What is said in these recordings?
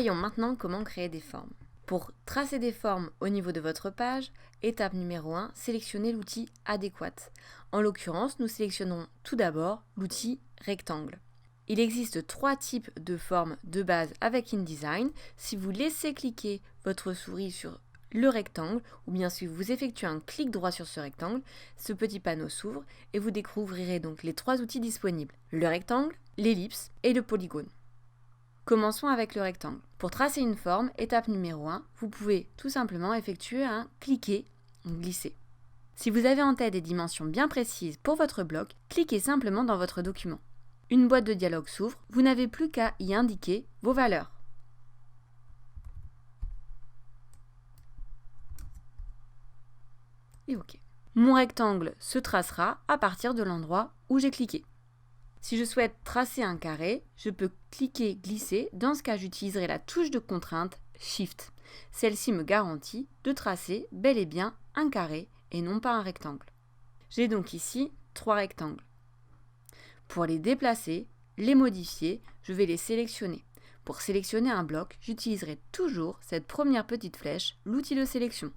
Voyons maintenant comment créer des formes. Pour tracer des formes au niveau de votre page, étape numéro 1, sélectionnez l'outil adéquat. En l'occurrence, nous sélectionnons tout d'abord l'outil rectangle. Il existe 3 types de formes de base avec InDesign. Si vous laissez cliquer votre souris sur le rectangle, ou bien si vous effectuez un clic droit sur ce rectangle, ce petit panneau s'ouvre et vous découvrirez donc les 3 outils disponibles, le rectangle, l'ellipse et le polygone. Commençons avec le rectangle. Pour tracer une forme, étape numéro 1, vous pouvez tout simplement effectuer un cliquer, glisser. Si vous avez en tête des dimensions bien précises pour votre bloc, cliquez simplement dans votre document. Une boîte de dialogue s'ouvre, vous n'avez plus qu'à y indiquer vos valeurs. Et OK. Mon rectangle se tracera à partir de l'endroit où j'ai cliqué. Si je souhaite tracer un carré, je peux cliquer glisser. Dans ce cas, j'utiliserai la touche de contrainte Shift. Celle-ci me garantit de tracer bel et bien un carré et non pas un rectangle. J'ai donc ici 3 rectangles. Pour les déplacer, les modifier, je vais les sélectionner. Pour sélectionner un bloc, j'utiliserai toujours cette première petite flèche, l'outil de sélection.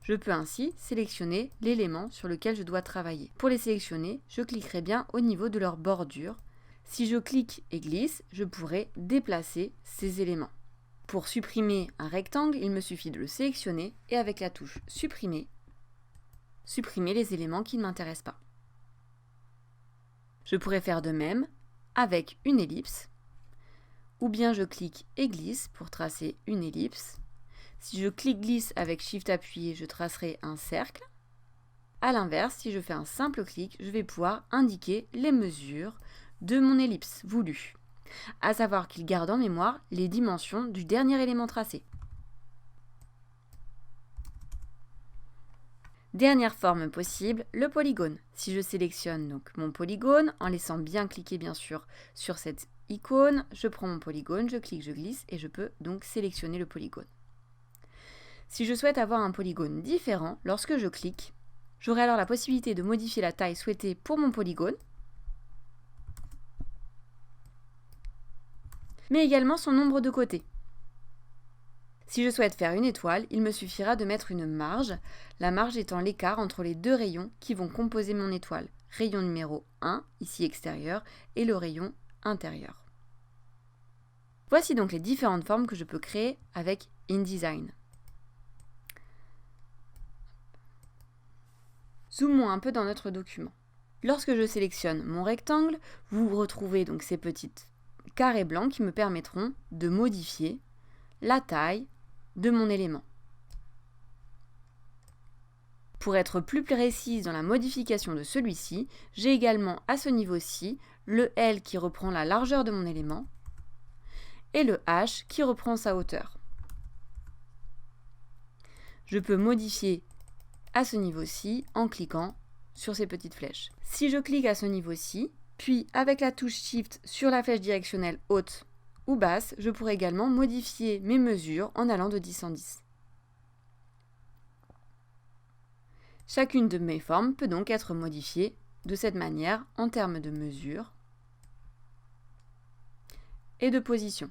Je peux ainsi sélectionner l'élément sur lequel je dois travailler. Pour les sélectionner, je cliquerai bien au niveau de leur bordure. Si je clique et glisse, je pourrai déplacer ces éléments. Pour supprimer un rectangle, il me suffit de le sélectionner et avec la touche supprimer, supprimer les éléments qui ne m'intéressent pas. Je pourrais faire de même avec une ellipse, ou bien je clique et glisse pour tracer une ellipse. Si je clique-glisse avec Shift appuyé, je tracerai un cercle. A l'inverse, si je fais un simple clic, je vais pouvoir indiquer les mesures de mon ellipse voulue. À savoir qu'il garde en mémoire les dimensions du dernier élément tracé. Dernière forme possible, le polygone. Si je sélectionne donc mon polygone, en laissant bien cliquer bien sûr sur cette icône, je prends mon polygone, je clique, je glisse et je peux donc sélectionner le polygone. Si je souhaite avoir un polygone différent, lorsque je clique, j'aurai alors la possibilité de modifier la taille souhaitée pour mon polygone, mais également son nombre de côtés. Si je souhaite faire une étoile, il me suffira de mettre une marge, la marge étant l'écart entre les 2 rayons qui vont composer mon étoile. Rayon numéro 1, ici extérieur, et le rayon intérieur. Voici donc les différentes formes que je peux créer avec InDesign. Zoomons un peu dans notre document. Lorsque je sélectionne mon rectangle, vous retrouvez donc ces petits carrés blancs qui me permettront de modifier la taille de mon élément. Pour être plus précise dans la modification de celui-ci, j'ai également à ce niveau-ci le L qui reprend la largeur de mon élément et le H qui reprend sa hauteur. Je peux modifier à ce niveau-ci en cliquant sur ces petites flèches. Si je clique à ce niveau-ci, puis avec la touche Shift sur la flèche directionnelle haute ou basse, je pourrai également modifier mes mesures en allant de 10 en 10. Chacune de mes formes peut donc être modifiée de cette manière en termes de mesure et de position.